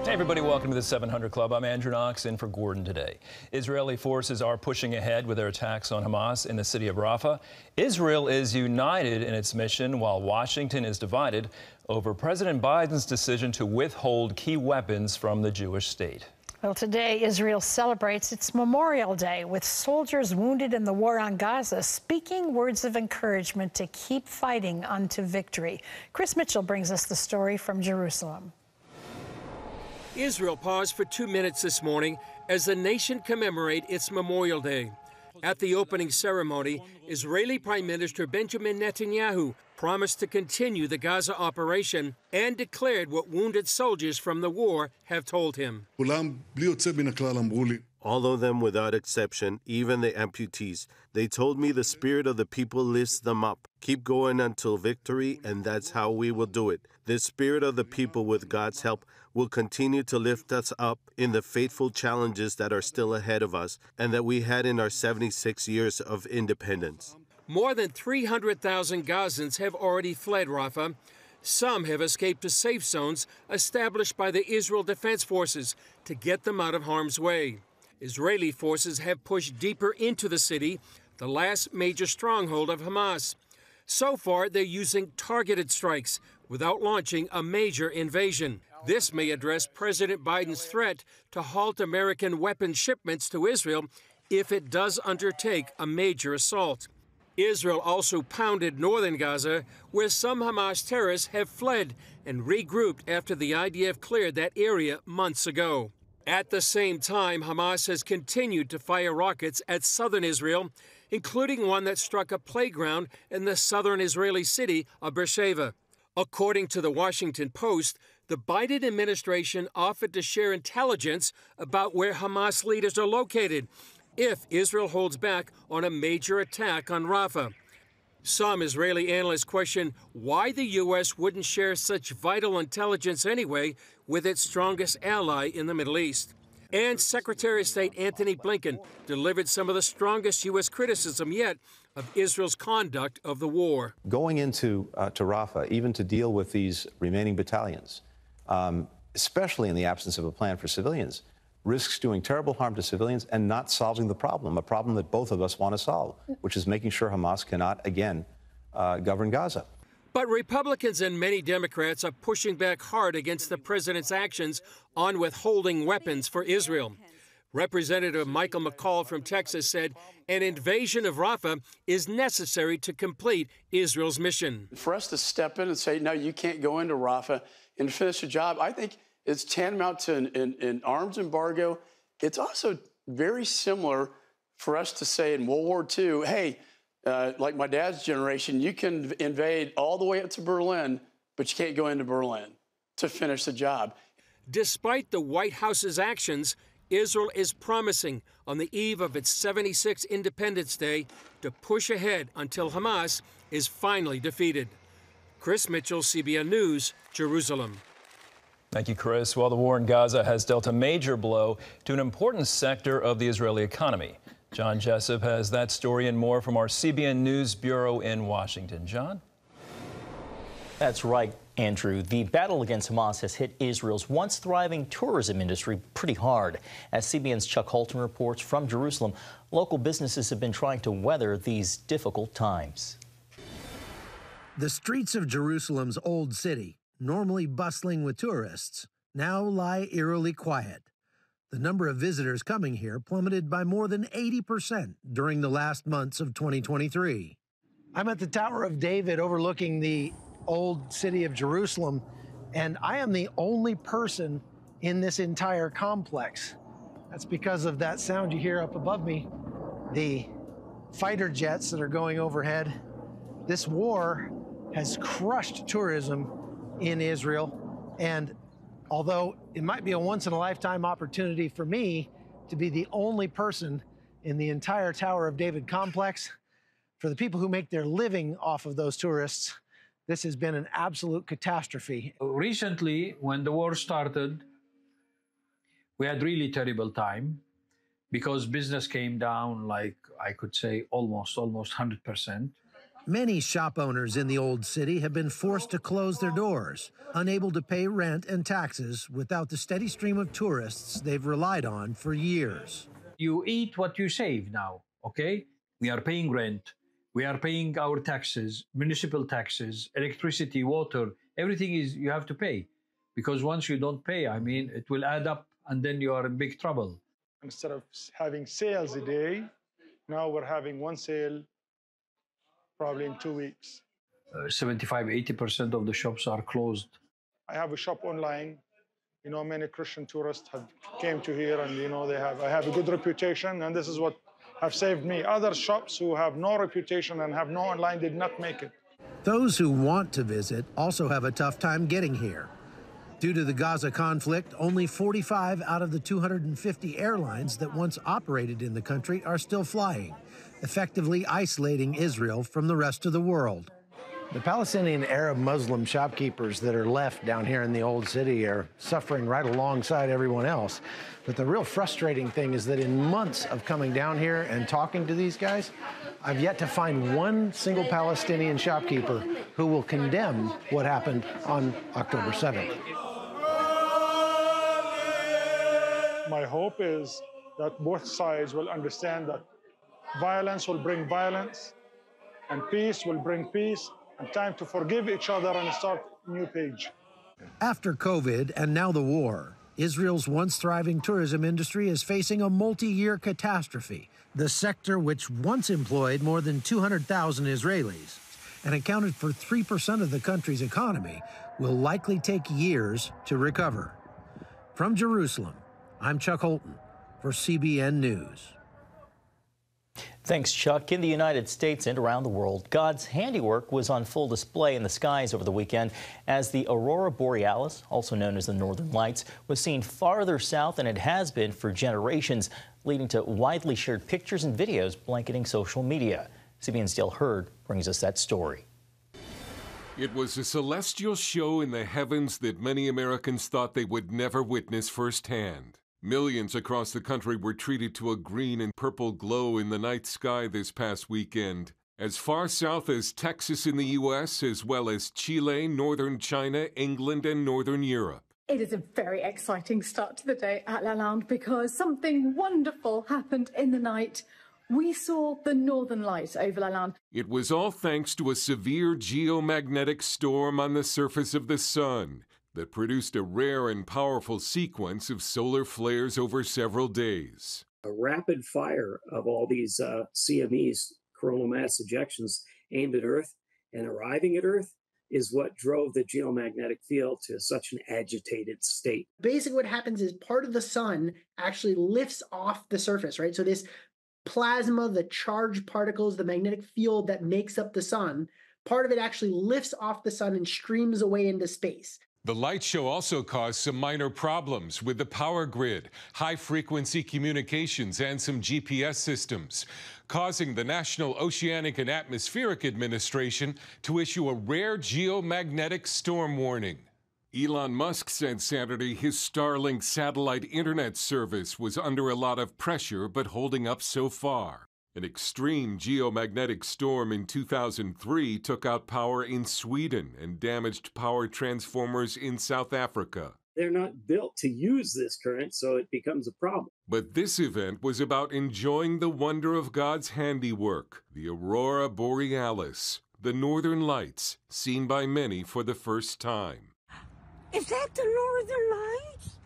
Hey everybody, welcome to the 700 Club. I'm Andrew Knox in for Gordon today. Israeli forces are pushing ahead with their attacks on Hamas in the city of Rafah. Israel is united in its mission while Washington is divided over President Biden's decision to withhold key weapons from the Jewish state. Well, today Israel celebrates its Memorial Day with soldiers wounded in the war on Gaza speaking words of encouragement to keep fighting unto victory. Chris Mitchell brings us the story from Jerusalem. Israel paused for 2 minutes this morning as the nation commemorated its Memorial Day. At the opening ceremony, Israeli Prime Minister Benjamin Netanyahu promised to continue the Gaza operation and declared what wounded soldiers from the war have told him. All of them without exception, even the amputees, they told me the spirit of the people lifts them up. Keep going until victory, and that's how we will do it. The spirit of the people, with God's help, will continue to lift us up in the fateful challenges that are still ahead of us and that we had in our 76 years of independence. More than 300,000 Gazans have already fled Rafah. Some have escaped to safe zones established by the Israel Defense Forces to get them out of harm's way. Israeli forces have pushed deeper into the city, the last major stronghold of Hamas. So far, they're using targeted strikes without launching a major invasion. This may address President Biden's threat to halt American weapons shipments to Israel if it does undertake a major assault. Israel also pounded northern Gaza, where some Hamas terrorists have fled and regrouped after the IDF cleared that area months ago. At the same time, Hamas has continued to fire rockets at southern Israel, including one that struck a playground in the southern Israeli city of Beersheba. According to the Washington Post, the Biden administration offered to share intelligence about where Hamas leaders are located if Israel holds back on a major attack on Rafah. Some Israeli analysts question why the U.S. wouldn't share such vital intelligence anyway with its strongest ally in the Middle East. And Secretary of State Antony Blinken delivered some of the strongest U.S. criticism yet of Israel's conduct of the war. Going into to Rafah, even to deal with these remaining battalions, especially in the absence of a plan for civilians, risks doing terrible harm to civilians and not solving the problem, a problem that both of us want to solve, which is making sure Hamas cannot again govern Gaza. But Republicans and many Democrats are pushing back hard against the president's actions on withholding weapons for Israel. Representative Michael McCall from Texas said an invasion of Rafah is necessary to complete Israel's mission. For us to step in and say, no, you can't go into Rafah and finish the job, I think it's tantamount to an arms embargo. It's also very similar for us to say in World War II, hey, like my dad's generation, you can invade all the way up to Berlin, but you can't go into Berlin to finish the job. Despite the White House's actions, Israel is promising on the eve of its 76th Independence Day to push ahead until Hamas is finally defeated. Chris Mitchell, CBN News, Jerusalem. Thank you, Chris. Well, the war in Gaza has dealt a major blow to an important sector of the Israeli economy. John Jessup has that story and more from our CBN News Bureau in Washington. John? That's right, Andrew. The battle against Hamas has hit Israel's once thriving tourism industry pretty hard. As CBN's Chuck Holton reports from Jerusalem, local businesses have been trying to weather these difficult times. The streets of Jerusalem's old city, normally bustling with tourists, now lie eerily quiet. The number of visitors coming here plummeted by more than 80% during the last months of 2023. I'm at the Tower of David overlooking the old city of Jerusalem, and I am the only person in this entire complex. That's because of that sound you hear up above me, the fighter jets that are going overhead. This war has crushed tourism in Israel, and although it might be a once-in-a-lifetime opportunity for me to be the only person in the entire Tower of David complex, for the people who make their living off of those tourists, this has been an absolute catastrophe. Recently, when the war started, we had really terrible time because business came down, like I could say almost 100%. Many shop owners in the old city have been forced to close their doors, unable to pay rent and taxes without the steady stream of tourists they've relied on for years. You eat what you save now, okay? We are paying rent. We are paying our taxes, municipal taxes, electricity, water. Everything is you have to pay. Because once you don't pay, I mean, it will add up and then you are in big trouble. Instead of having sales a day, now we're having one sale probably in 2 weeks. 75–80% of the shops are closed. I have a shop online. You know, many Christian tourists have came to here, and you know I have a good reputation, and this is what have saved me. Other shops who have no reputation and have no online did not make it. Those who want to visit also have a tough time getting here. Due to the Gaza conflict, only 45 out of the 250 airlines that once operated in the country are still flying, effectively isolating Israel from the rest of the world. The Palestinian Arab Muslim shopkeepers that are left down here in the old city are suffering right alongside everyone else. But the real frustrating thing is that in months of coming down here and talking to these guys, I've yet to find one single Palestinian shopkeeper who will condemn what happened on October 7th. My hope is that both sides will understand that violence will bring violence, and peace will bring peace, and time to forgive each other and start a new page. After COVID and now the war, Israel's once thriving tourism industry is facing a multi-year catastrophe. The sector, which once employed more than 200,000 Israelis and accounted for 3% of the country's economy, will likely take years to recover. From Jerusalem, I'm Chuck Holton for CBN News. Thanks, Chuck. In the United States and around the world, God's handiwork was on full display in the skies over the weekend as the Aurora Borealis, also known as the Northern Lights, was seen farther south than it has been for generations, leading to widely shared pictures and videos blanketing social media. CBN's Dale Hurd brings us that story. It was a celestial show in the heavens that many Americans thought they would never witness firsthand. Millions across the country were treated to a green and purple glow in the night sky this past weekend. As far south as Texas in the U.S., as well as Chile, northern China, England, and northern Europe. It is a very exciting start to the day at Lalande because something wonderful happened in the night. We saw the Northern Lights over Lalande. It was all thanks to a severe geomagnetic storm on the surface of the sun that produced a rare and powerful sequence of solar flares over several days. A rapid fire of all these CMEs, coronal mass ejections, aimed at Earth and arriving at Earth is what drove the geomagnetic field to such an agitated state. Basically what happens is part of the sun actually lifts off the surface, right? So this plasma, the charged particles, the magnetic field that makes up the sun, part of it actually lifts off the sun and streams away into space. The light show also caused some minor problems with the power grid, high-frequency communications, and some GPS systems, causing the National Oceanic and Atmospheric Administration to issue a rare geomagnetic storm warning. Elon Musk said Saturday his Starlink satellite internet service was under a lot of pressure but holding up so far. An extreme geomagnetic storm in 2003 took out power in Sweden and damaged power transformers in South Africa. They're not built to use this current, so it becomes a problem. But this event was about enjoying the wonder of God's handiwork, the Aurora Borealis, the Northern Lights, seen by many for the first time. Is that the Northern Lights?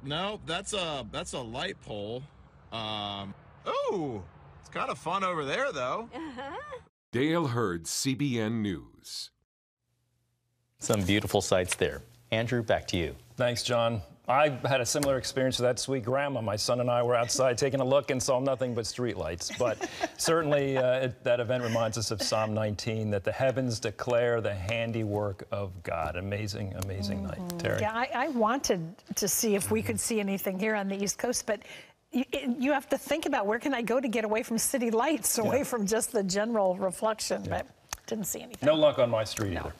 No, that's a light pole. Oh, it's kind of fun over there, though. Dale Hurd, CBN News. Some beautiful sights there. Andrew, back to you. Thanks, John. I had a similar experience with that sweet grandma. My son and I were outside taking a look and saw nothing but streetlights. But certainly that event reminds us of Psalm 19, that the heavens declare the handiwork of God. Amazing, amazing night. Terry? Yeah, I wanted to see if we could see anything here on the East Coast, but you have to think about where can I go to get away from city lights, away from just the general reflection, but didn't see anything. No luck on my street either.